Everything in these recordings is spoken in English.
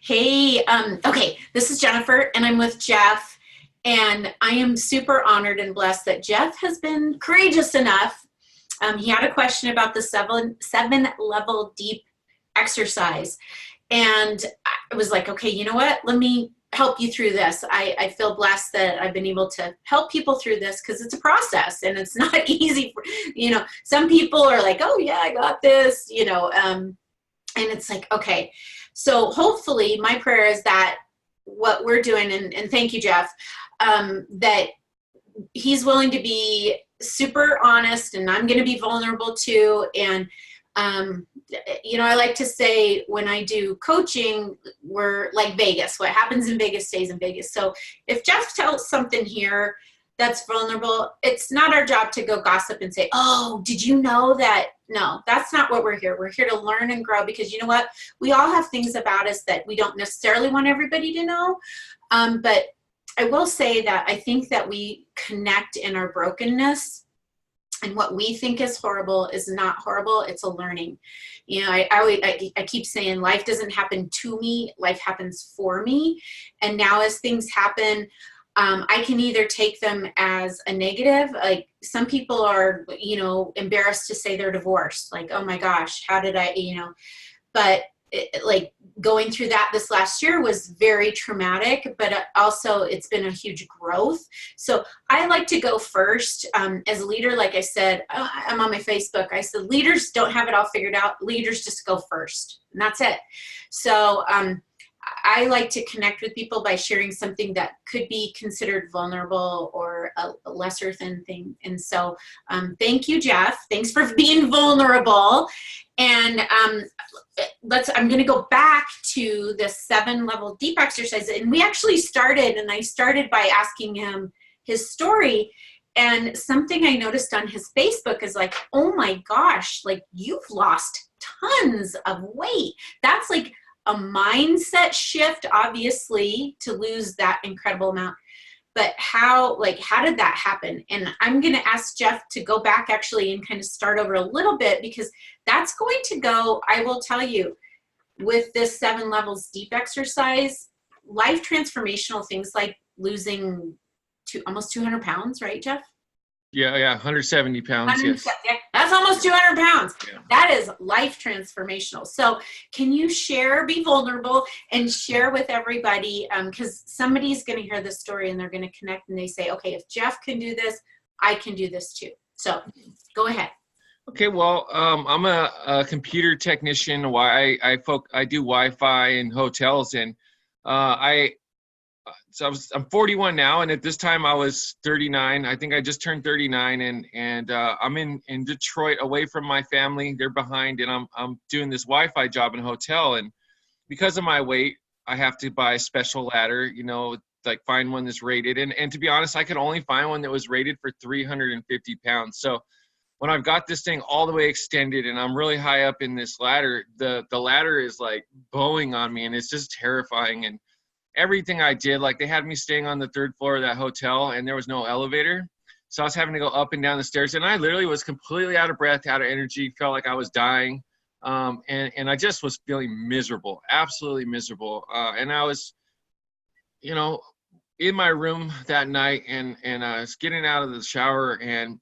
Hey, okay, this is Jennifer, and I'm with Jeff, and I am super honored and blessed that Jeff has been courageous enough. He had a question about the seven level deep exercise, and I was like, okay, you know what? Let me help you through this. I feel blessed that I've been able to help people through this because it's a process and it's not easy. Some people are like, oh yeah, I got this, and it's like, okay. So hopefully my prayer is that what we're doing, and thank you, Jeff, that he's willing to be super honest, and I'm going to be vulnerable too. And, I like to say when I do coaching, we're like Vegas. What happens in Vegas stays in Vegas. So if Jeff tells something here that's vulnerable, it's not our job to go gossip and say, oh, did you know that? No, that's not what we're here. We're here to learn and grow, because you know what? We all have things about us that we don't necessarily want everybody to know. But I will say that I think that we connect in our brokenness, and what we think is horrible is not horrible. It's a learning. I keep saying life doesn't happen to me. Life happens for me. And now as things happen, I can either take them as a negative, like some people are, embarrassed to say they're divorced. Like, oh my gosh, how did but like going through that this last year was very traumatic, but also it's been a huge growth. So I like to go first. As a leader, like I said, I'm on my Facebook. I said, leaders don't have it all figured out. Leaders just go first, and that's it. So, I like to connect with people by sharing something that could be considered vulnerable or a lesser than thing. And so thank you, Jeff. Thanks for being vulnerable. And I'm going to go back to the 7-level deep exercise. And we actually I started by asking him his story. And something I noticed on his Facebook is like, oh my gosh, like you've lost tons of weight. That's like a mindset shift, obviously, to lose that incredible amount. But how did that happen? And I'm going to ask Jeff to go back actually and kind of start over a little bit, because that's going to go, I will tell you, with this 7 levels deep exercise, life transformational things like losing almost 200 pounds, right, Jeff? Yeah, 170 pounds, yes. Yeah, that's almost 200 pounds. Yeah. That is life transformational. So can you be vulnerable and share with everybody, because somebody's going to hear this story and they're going to connect and they say, okay, if Jeff can do this, I can do this too. So go ahead. Okay, well, I'm a computer technician. I do Wi-Fi in hotels, and I'm 41 now, and at this time I was 39. I think I just turned 39, and I'm in Detroit, away from my family. They're behind, and I'm doing this Wi-Fi job in a hotel. And because of my weight, I have to buy a special ladder, like find one that's rated. And to be honest, I could only find one that was rated for 350 pounds. So when I've got this thing all the way extended and I'm really high up in this ladder, the ladder is like bowing on me, and it's just terrifying. And everything I did, like they had me staying on the 3rd floor of that hotel, and there was no elevator. So I was having to go up and down the stairs, and I literally was completely out of breath, out of energy, felt like I was dying. And I just was feeling miserable, absolutely miserable. And I was, in my room that night, and I was getting out of the shower, and,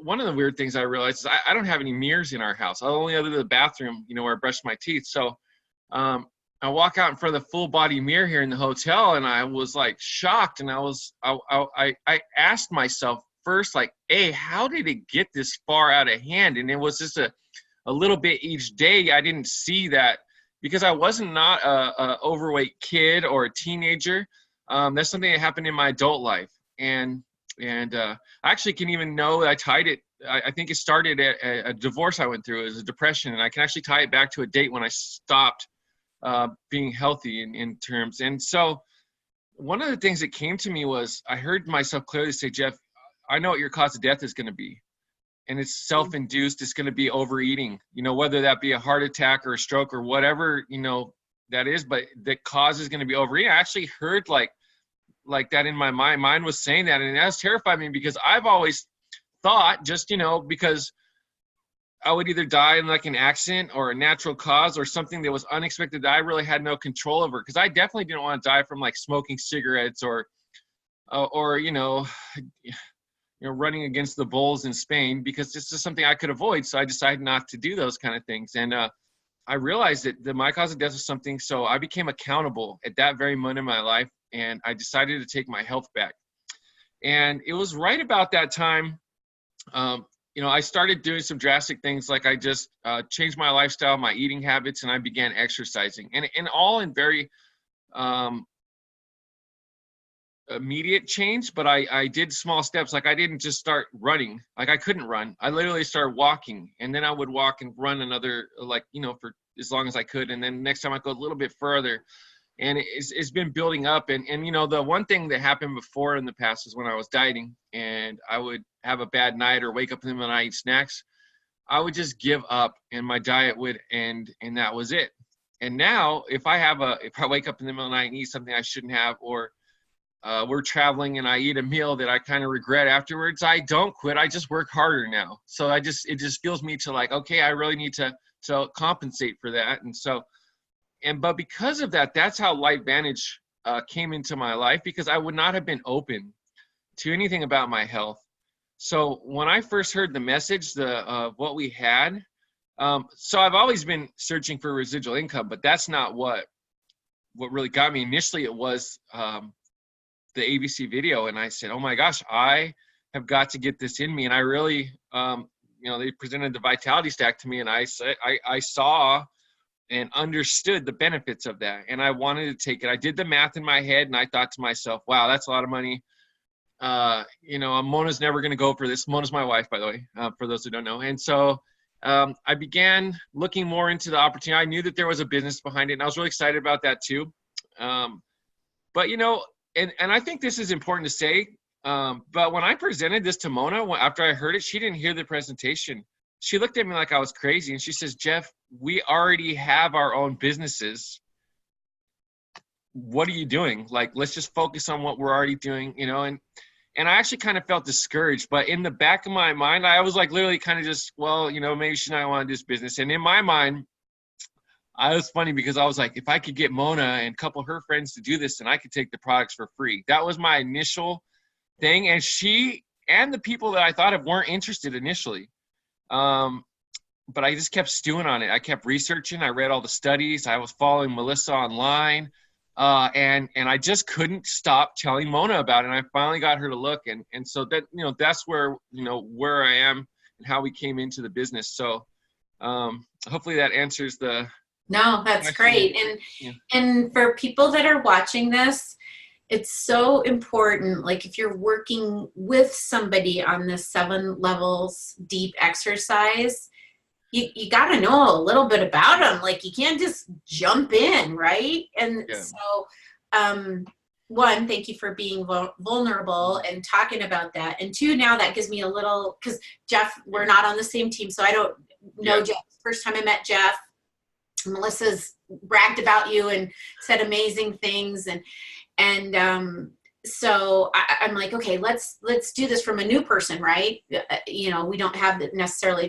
one of the weird things I realized is I don't have any mirrors in our house. I only other than the bathroom, where I brush my teeth. So, I walk out in front of the full body mirror here in the hotel, and I was like shocked. And I asked myself first, like, hey, how did it get this far out of hand? And it was just a little bit each day. I didn't see that because I wasn't not a overweight kid or a teenager. That's something that happened in my adult life. And I actually can even know that I tied it. I think it started at a divorce I went through. It was a depression. And I can actually tie it back to a date when I stopped being healthy in terms. And so one of the things that came to me was I heard myself clearly say, Jeff, I know what your cause of death is going to be. And it's self-induced. It's going to be overeating, whether that be a heart attack or a stroke or whatever, that is, but the cause is going to be overeating. I actually heard like that in my mind. Mine was saying that, and that's terrified me because I've always thought, just, because I would either die in like an accident or a natural cause or something that was unexpected that I really had no control over. Because I definitely didn't want to die from like smoking cigarettes or running against the bulls in Spain, because this is something I could avoid. So I decided not to do those kind of things. And I realized that my cause of death was something. So I became accountable at that very moment in my life, and I decided to take my health back. And it was right about that time. I started doing some drastic things, like I just changed my lifestyle, my eating habits, and I began exercising, and all in very immediate change. But I did small steps. Like I didn't just start running. Like I couldn't run. I literally started walking, and then I would walk and run another, for as long as I could. And then next time I go a little bit further. And it's been building up. And the one thing that happened before in the past is when I was dieting and I would have a bad night or wake up in the middle of the night, eat snacks, I would just give up and my diet would end, and that was it. And now if I wake up in the middle of the night and eat something I shouldn't have, or we're traveling and I eat a meal that I kind of regret afterwards, I don't quit. I just work harder now. So it just feels me to like, okay, I really need to compensate for that. But because of that, that's how LifeVantage came into my life, because I would not have been open to anything about my health. So when I first heard the message, what we had, so I've always been searching for residual income, but that's not what really got me. Initially, it was the ABC video, and I said, oh my gosh, I have got to get this in me. And I really, they presented the Vitality Stack to me, and I saw and understood the benefits of that. And I wanted to take it. I did the math in my head, and I thought to myself, wow, that's a lot of money. Mona's never going to go for this. Mona's my wife, by the way, for those who don't know. And so I began looking more into the opportunity. I knew that there was a business behind it, and I was really excited about that too. But, and I think this is important to say, but when I presented this to Mona, after I heard it, she didn't hear the presentation. She looked at me like I was crazy, and she says, Jeff, we already have our own businesses. What are you doing? Like, let's just focus on what we're already doing, and I actually kind of felt discouraged. But in the back of my mind, I was like literally kind of just, well, maybe she and I want to do this business. And in my mind, I was funny because I was like, if I could get Mona and a couple of her friends to do this, then I could take the products for free. That was my initial thing. And she and the people that I thought of weren't interested initially. But I just kept stewing on it. I kept researching. I read all the studies. I was following Melissa online. And I just couldn't stop telling Mona about it. And I finally got her to look. And so that, that's where I am and how we came into the business. So hopefully that answers the. No, that's great. And for people that are watching this, it's so important. Like if you're working with somebody on this 7 levels deep exercise, you got to know a little bit about them. Like you can't just jump in, right? And so, one, thank you for being vulnerable and talking about that. And 2, now that gives me a little, because Jeff, we're not on the same team, so I don't know Jeff. First time I met Jeff, Melissa's bragged about you and said amazing things, and so I'm like, okay, let's do this from a new person, right? We don't have necessarily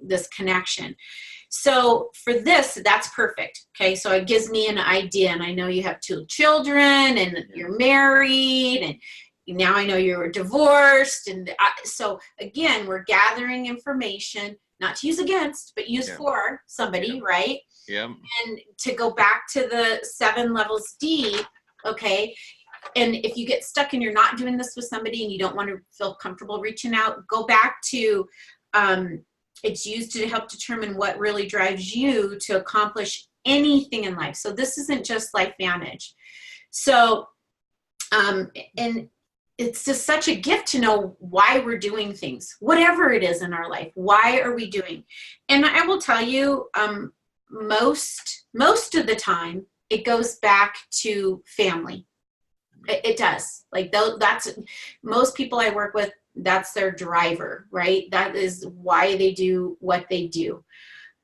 this connection. So for this, that's perfect. Okay. So it gives me an idea, and I know you have 2 children and you're married, and now I know you're divorced. And so again, we're gathering information, not to use against, but use for somebody, right? Yeah. And to go back to the 7 levels deep. Okay. And if you get stuck and you're not doing this with somebody and you don't want to feel comfortable reaching out, go back to, it's used to help determine what really drives you to accomplish anything in life. So this isn't just LifeVantage. So, and it's just such a gift to know why we're doing things, whatever it is in our life. Why are we doing? And I will tell you, most of the time, it goes back to family. It does. Like that's most people I work with, that's their driver, right? That is why they do what they do.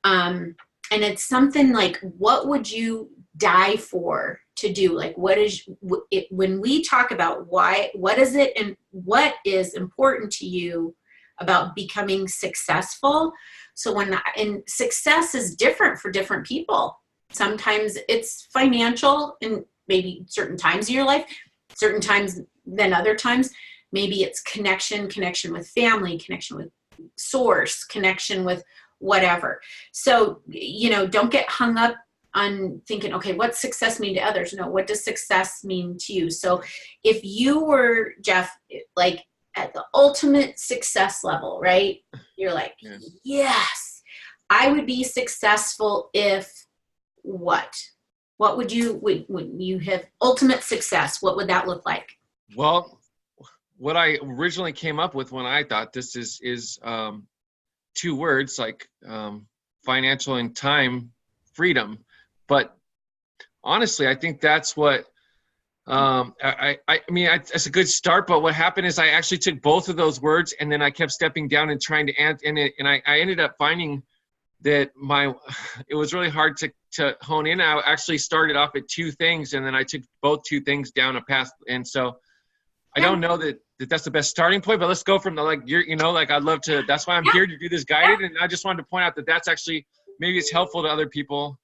And it's something like, what would you die for to do? Like, what is it, when we talk about why, what is it, and what is important to you about becoming successful? So and success is different for different people. Sometimes it's financial in maybe certain times of your life, certain times than other times. Maybe it's connection with family, connection with source, connection with whatever. So, don't get hung up on thinking, okay, what's success mean to others? No, what does success mean to you? So if you were, Jeff, like at the ultimate success level, right? You're like, yes, I would be successful if what? What would you, when you have ultimate success, what would that look like? Well, what I originally came up with when I thought this is two words, like financial and time freedom. But honestly, I think that's what I mean, it's a good start. But what happened is I actually took both of those words, and then I kept stepping down and trying to add in it, and I ended up finding that it was really hard to hone in. I actually started off at two things, and then I took both two things down a path. And so I don't know that that's the best starting point, but let's go from the, like, I'd love to, that's why I'm here to do this guided. And I just wanted to point out that that's actually, maybe it's helpful to other people,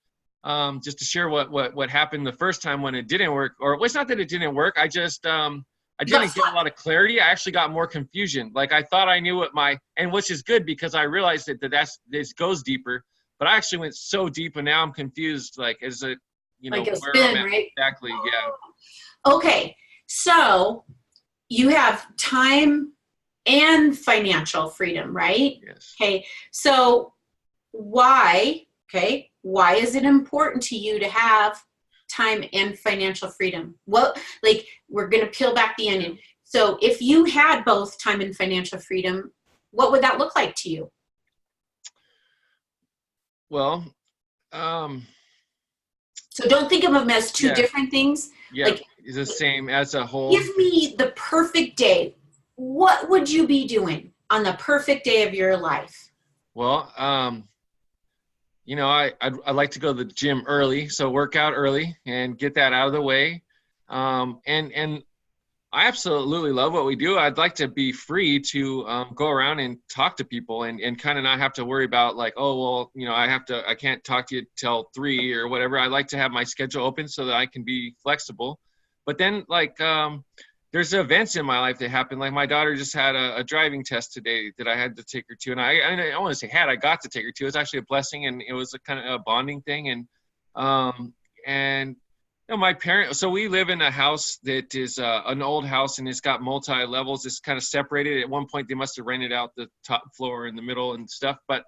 just to share what happened the first time when it didn't work. Or it's not that it didn't work. I just, I didn't get a lot of clarity. I actually got more confusion. Like I thought I knew which is good because I realized this goes deeper, but I actually went so deep and now I'm confused, like as a, like a where spin, I'm at. right? Exactly. Yeah. Okay. So you have time and financial freedom, right? Yes. Okay. So why is it important to you to have time and financial freedom? Well, like, we're going to peel back the onion. So if you had both time and financial freedom, what would that look like to you? Well, so don't think of them as two different things. Yeah, like, it's the same as a whole. Give me the perfect day. What would you be doing on the perfect day of your life? Well, I'd like to go to the gym early, so work out early and get that out of the way. And I absolutely love what we do. I'd like to be free to go around and talk to people and kind of not have to worry about like, oh, well, I can't talk to you till 3 or whatever. I like to have my schedule open so that I can be flexible. But then there's events in my life that happen. Like my daughter just had a driving test today that I had to take her to. And I want to say I got to take her to. It was actually a blessing, and it was a kind of a bonding thing. And my parents, so we live in a house that is an old house, and it's got multi-levels. It's kind of separated. At one point, they must have rented out the top floor in the middle and stuff. But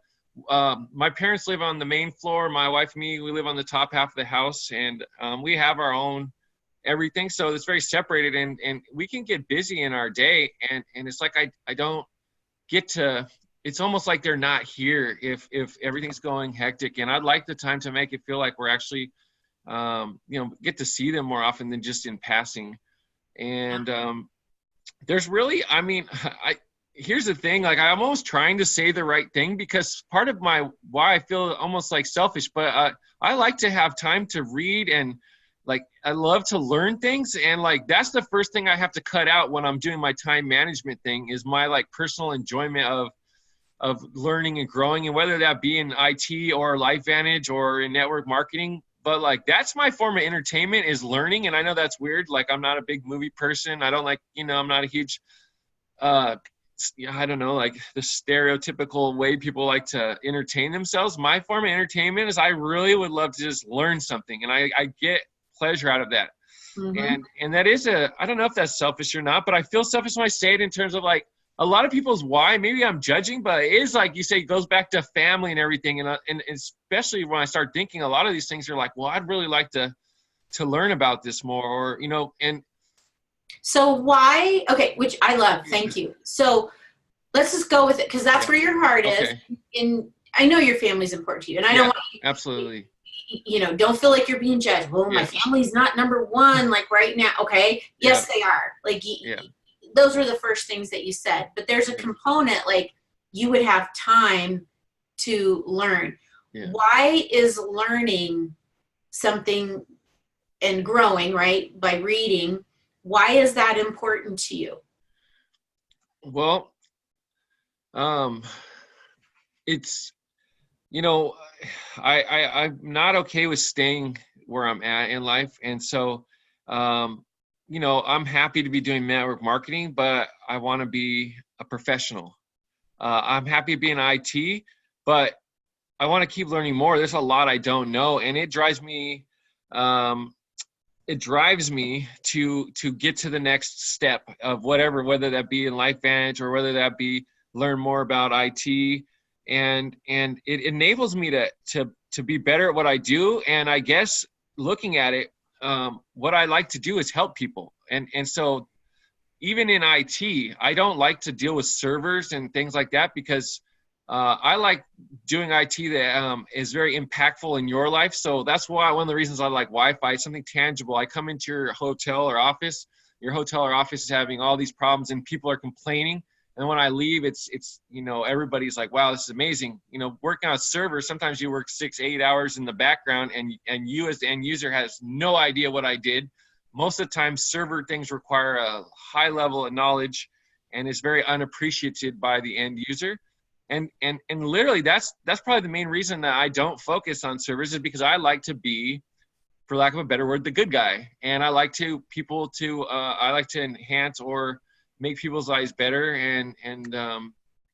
my parents live on the main floor. My wife and me, we live on the top half of the house, and we have our own everything. So it's very separated, and we can get busy in our day. And it's like I don't get to, it's almost like they're not here if everything's going hectic. And I'd like the time to make it feel like we're actually get to see them more often than just in passing. And there's really, here's the thing, like I'm almost trying to say the right thing because part of why I feel almost like selfish, but I like to have time to read, and like I love to learn things, and like that's the first thing I have to cut out when I'm doing my time management thing is my like personal enjoyment of learning and growing, and whether that be in IT or LifeVantage or in network marketing. But like that's my form of entertainment is learning. And I know that's weird. Like I'm not a big movie person. I don't like, I'm not a huge I don't know, like the stereotypical way people like to entertain themselves. My form of entertainment is I really would love to just learn something, and I get pleasure out of that. Mm-hmm. And that is I don't know if that's selfish or not, but I feel selfish when I say it in terms of like a lot of people's why. Maybe I'm judging, but it is like you say, it goes back to family and everything. And especially when I start thinking a lot of these things are like, well, I'd really like to learn about this more, or, and. So why, okay, which I love, thank you. So let's just go with it, because that's where your heart is. And I know your family's important to you, and I don't want you, absolutely. Don't feel like you're being judged. Well, my family's not number one, like right now. Okay. Yes, they are. Like, those were the first things that you said, but there's a component, like you would have time to learn. Why is learning something and growing, right, by reading, why is that important to you? Well, it's you know, I'm not okay with staying where I'm at in life. And so, you know, I'm happy to be doing network marketing, but I want to be a professional. I'm happy being IT, but I want to keep learning more. There's a lot I don't know, and um, it drives me to get to the next step of whatever, whether that be in LifeVantage or whether that be learn more about IT, and it enables me to be better at what I do. And I guess looking at it, what I like to do is help people, and so even in IT, I don't like to deal with servers and things like that because I like doing IT that is very impactful in your life. So that's why one of the reasons I like Wi-Fi, something tangible. I come into your hotel or office is having all these problems and people are complaining. And when I leave, it's you know, everybody's like, wow, this is amazing. You know, working on a server, sometimes you work 6-8 hours in the background and you as the end user has no idea what I did. Most of the time, server things require a high level of knowledge and is very unappreciated by the end user. And literally that's probably the main reason that I don't focus on servers, is because I like to be, for lack of a better word, the good guy. And I like to enhance or make people's lives better and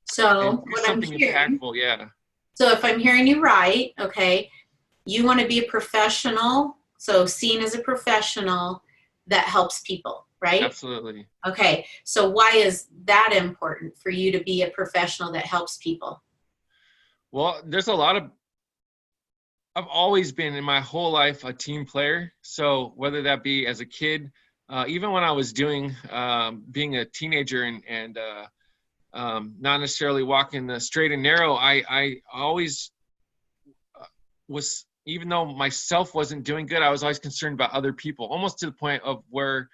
So do what I'm something hearing, impactful. Yeah, so if I'm hearing you right, okay, you want to be a professional, so seen as a professional that helps people, right? absolutely. Okay, so why is that important for you to be a professional that helps people? Well, there's a lot of I've always been in my whole life a team player. So whether that be as a kid, even when I was doing being a teenager and not necessarily walking the straight and narrow, I always was, even though myself wasn't doing good, I was always concerned about other people, almost to the point of where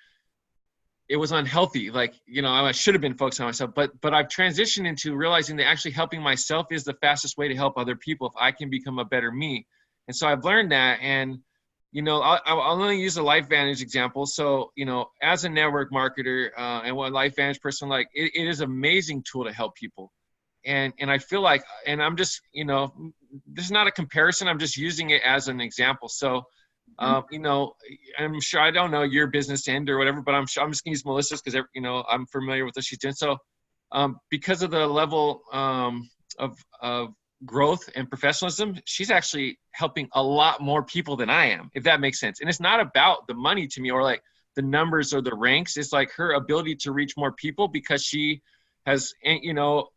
it was unhealthy. Like, you know, I should have been focused on myself, but I've transitioned into realizing that actually helping myself is the fastest way to help other people if I can become a better me. And so I've learned that. And, you know, I'll only use a LifeVantage example. So, you know, as a network marketer and one LifeVantage person, like it is an amazing tool to help people. And I feel like, and I'm just, you know, this is not a comparison. I'm just using it as an example. So, you know, I'm sure, I don't know your business end or whatever, but I'm sure I'm just gonna use Melissa's because, you know, I'm familiar with what she's doing. So because of the level of growth and professionalism, she's actually helping a lot more people than I am, if that makes sense. And it's not about the money to me or like the numbers or the ranks. It's like her ability to reach more people because she has, you know,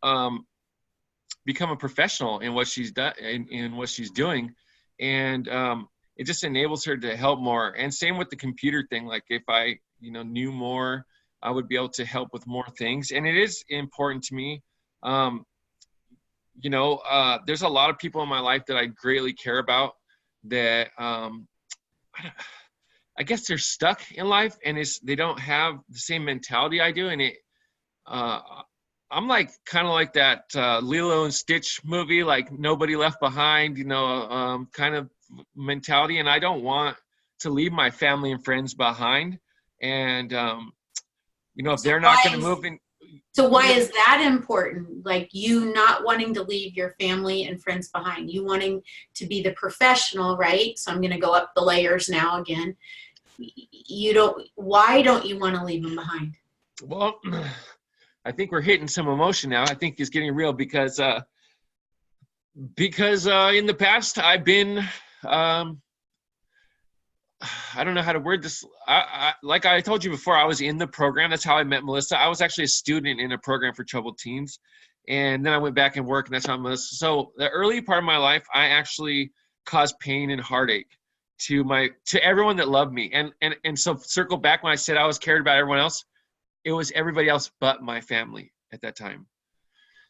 become a professional in what she's done, in what she's doing. And it just enables her to help more. And same with the computer thing. Like if I, you know, knew more, I would be able to help with more things. And it is important to me. You know, there's a lot of people in my life that I greatly care about that I guess they're stuck in life and they don't have the same mentality I do. And uh, I'm like kind of like that Lilo and Stitch movie, like Nobody Left Behind, you know, kind of mentality. And I don't want to leave my family and friends behind. And you know, if So they're not why going to is move in, so why is that important? Like you not wanting to leave your family and friends behind, you wanting to be the professional, right? So I'm going to go up the layers now again. You don't. Why don't you want to leave them behind? well, I think we're hitting some emotion now. I think it's getting real because in the past I've been um, I don't know how to word this. Like I told you before, I was in the program. That's how I met Melissa. I was actually a student in a program for troubled teens. And then I went back and worked, and that's how Melissa. So the early part of my life, I actually caused pain and heartache to everyone that loved me. And so circle back when I said I was cared about everyone else, it was everybody else but my family at that time.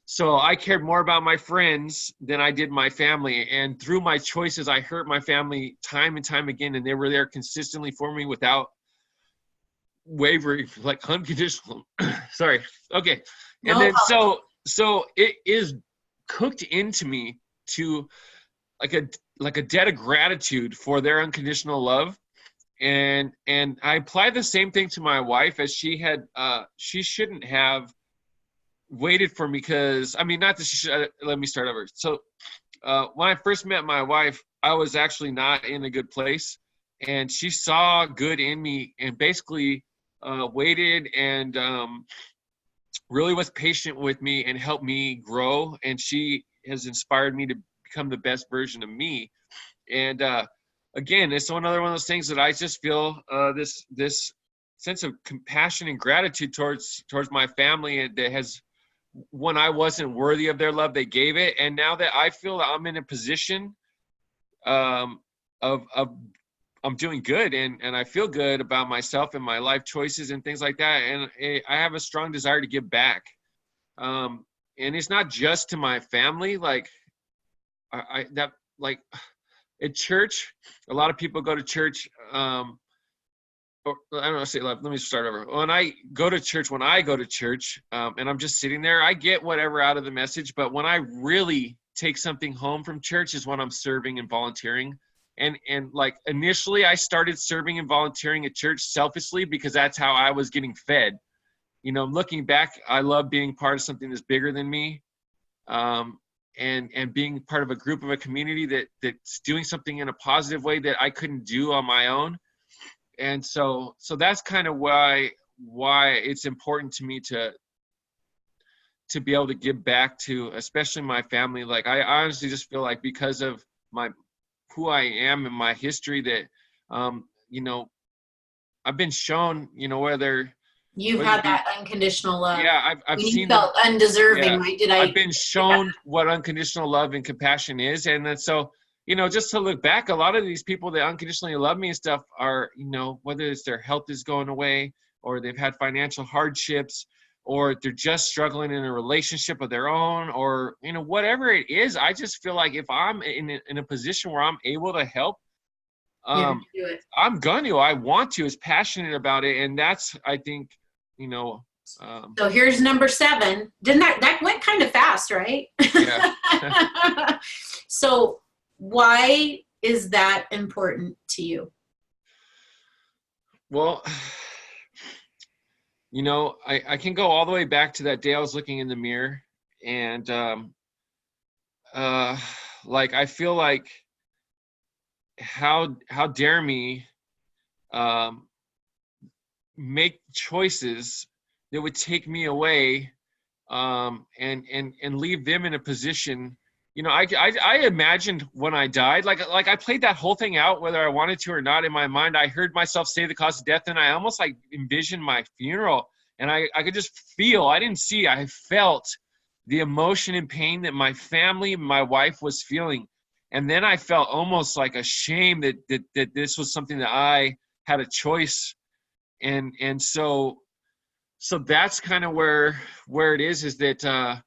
So I cared more about my friends than I did my family. And through my choices, I hurt my family time and time again. And they were there consistently for me without wavering, like unconditional. Sorry. Okay. And No then apology. so it is cooked into me to like a debt of gratitude for their unconditional love. And I apply the same thing to my wife, as she shouldn't have waited for me, because I mean, not that she should, let me start over. So when I first met my wife, I was actually not in a good place, and she saw good in me and basically waited and really was patient with me and helped me grow. And she has inspired me to become the best version of me. And again, it's another one of those things that I just feel this sense of compassion and gratitude towards my family, and that has, when I wasn't worthy of their love, they gave it. And now that I feel that I'm in a position of I'm doing good, and I feel good about myself and my life choices and things like that. And I have a strong desire to give back. And it's not just to my family. Like like at church, a lot of people go to church. Or, I don't know, say, let me start over. When I go to church, and I'm just sitting there, I get whatever out of the message. But when I really take something home from church is when I'm serving and volunteering. And like initially I started serving and volunteering at church selfishly because that's how I was getting fed. You know, looking back, I love being part of something that's bigger than me. And being part of a group of a community that's doing something in a positive way that I couldn't do on my own. And so that's kind of why it's important to me to be able to give back to, especially my family. Like I honestly just feel like because of who I am and my history that, you know, I've been shown, you know, whether had that unconditional love. Yeah, I've seen. You felt undeserving, yeah, right? I've been shown what unconditional love and compassion is, and then so, you know, just to look back, a lot of these people that unconditionally love me and stuff are, you know, whether it's their health is going away, or they've had financial hardships, or they're just struggling in a relationship of their own, or, you know, whatever it is. I just feel like if I'm in a position where I'm able to help, I'm I want to, is passionate about it. And that's, I think, you know, so here's number 7. Didn't that went kind of fast, right? Yeah. So why is that important to you? Well, you know, I can go all the way back to that day I was looking in the mirror, and like I feel like how dare me make choices that would take me away, and leave them in a position. You know, I imagined when I died, like I played that whole thing out, whether I wanted to or not. In my mind, I heard myself say the cause of death, and I almost like envisioned my funeral, and I could just feel, I didn't see, I felt the emotion and pain that my family, my wife was feeling. And then I felt almost like ashamed that this was something that I had a choice. And so that's kind of where it is that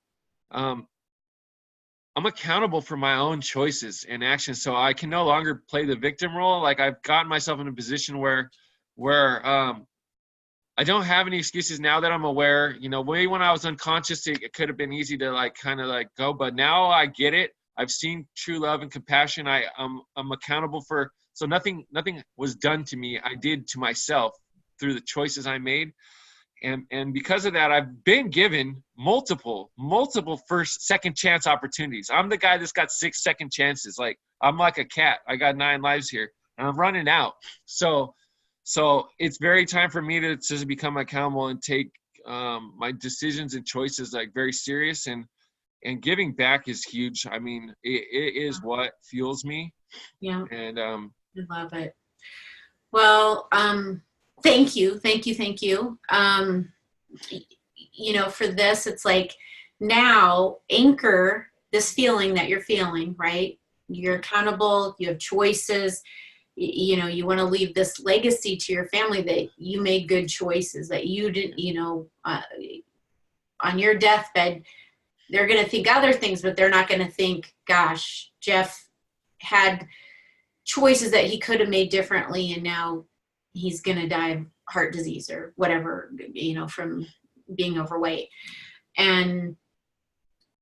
I'm accountable for my own choices and actions. So I can no longer play the victim role. Like I've gotten myself in a position where I don't have any excuses now that I'm aware. You know, way when I was unconscious, it could have been easy to like kind of like go, but now I get it. I've seen true love and compassion. I'm accountable for, so nothing was done to me. I did to myself through the choices I made. And because of that, I've been given multiple first, second chance opportunities. I'm the guy that's got 6 second chances. Like I'm like a cat. I got 9 lives here and I'm running out. So it's very time for me to just become accountable and take my decisions and choices like very serious, and giving back is huge. I mean, it is what fuels me. Yeah. And I love it. Well, thank you. You know, for this, it's like now anchor this feeling that you're feeling, right? You're accountable, you have choices, you know, you want to leave this legacy to your family that you made good choices, that you didn't, you know, on your deathbed, they're going to think other things, but they're not going to think, gosh, Jeff had choices that he could have made differently, and now he's going to die of heart disease or whatever, you know, from being overweight. And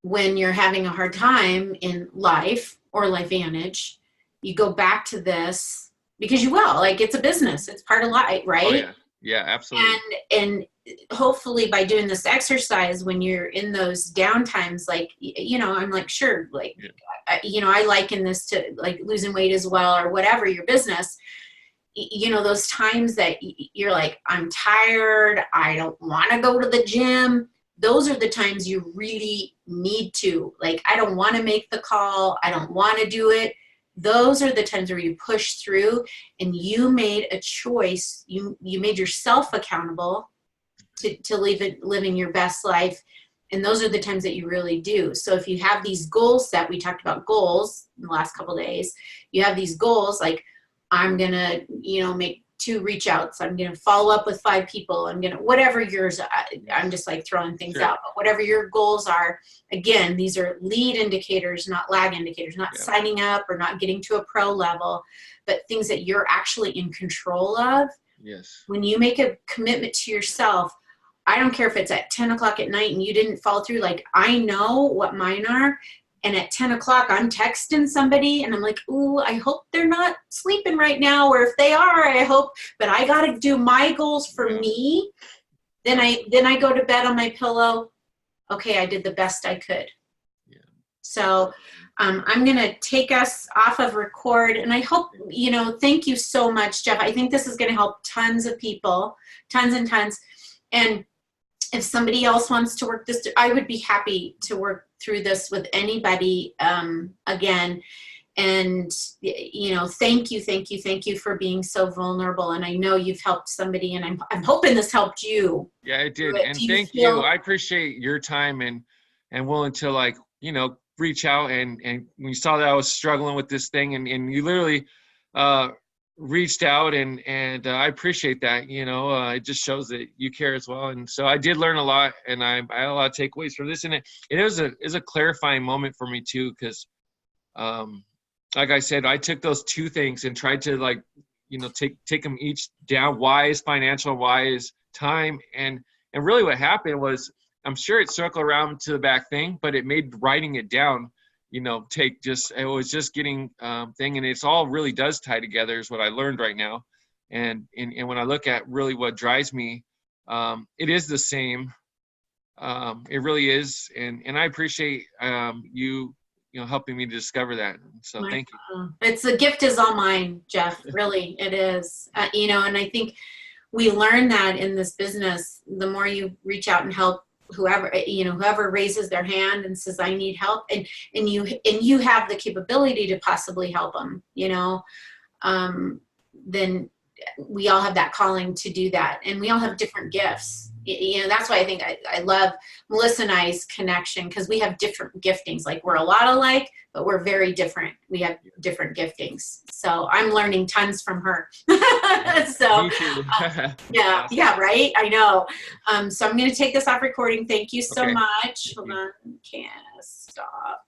when you're having a hard time in life or LifeVantage, you go back to this because you will. Like, it's a business. It's part of life, right? Oh, yeah. Yeah, absolutely. And hopefully by doing this exercise, when you're in those down times, like, I'm like, sure, like, I liken this to like losing weight as well, or whatever your business, those times that you're like, I'm tired, I don't want to go to the gym. Those are the times you really need to, like, I don't want to make the call, I don't want to do it. Those are the times where you push through and you made a choice. You made yourself accountable to living your best life. And those are the times that you really do. So if you have these goals set, we talked about goals in the last couple of days, you have these goals, like, I'm going to, make 2 reach outs. I'm going to follow up with 5 people. I'm going to, whatever yours, I'm just like throwing things out, but whatever your goals are, again, these are lead indicators, not lag indicators, not signing up or not getting to a pro level, but things that you're actually in control of. Yes. When you make a commitment to yourself, I don't care if it's at 10 o'clock at night and you didn't follow through. Like, I know what mine are. And at 10 o'clock, I'm texting somebody and I'm like, ooh, I hope they're not sleeping right now. Or if they are, I hope, but I got to do my goals for me. Then I go to bed on my pillow. Okay, I did the best I could. Yeah. So I'm going to take us off of record. And I hope, thank you so much, Jeff. I think this is going to help tons of people, tons and tons. And if somebody else wants to work this, I would be happy to work through this with anybody again. And, thank you for being so vulnerable. And I know you've helped somebody, and I'm hoping this helped you. Yeah, it did. And thank you. I appreciate your time and willing to, like, reach out. And when you saw that I was struggling with this thing, and you literally reached out, and I appreciate that. It just shows that you care as well. And so I did learn a lot, and I had a lot of takeaways from this, and it is a clarifying moment for me too, because like I said, I took those 2 things and tried to, like, take them each down. Why is financial, why is time, and really what happened was, I'm sure it circled around to the back thing, but it made writing it down it was just getting thing, and it's all really does tie together is what I learned right now. And when I look at really what drives me, it is the same. It really is. And I appreciate you helping me to discover that. So thank you. It's the gift is all mine, Jeff. Really, it is. And I think we learn that in this business, the more you reach out and help whoever raises their hand and says, I need help, and you have the capability to possibly help them, then we all have that calling to do that. And we all have different gifts. That's why I think I love Melissa and I's connection, because we have different giftings. Like, we're a lot alike, but we're very different. We have different giftings. So I'm learning tons from her. So me too. yeah, right. I know. So I'm going to take this off recording. Thank you so much. Hold on. Can't stop.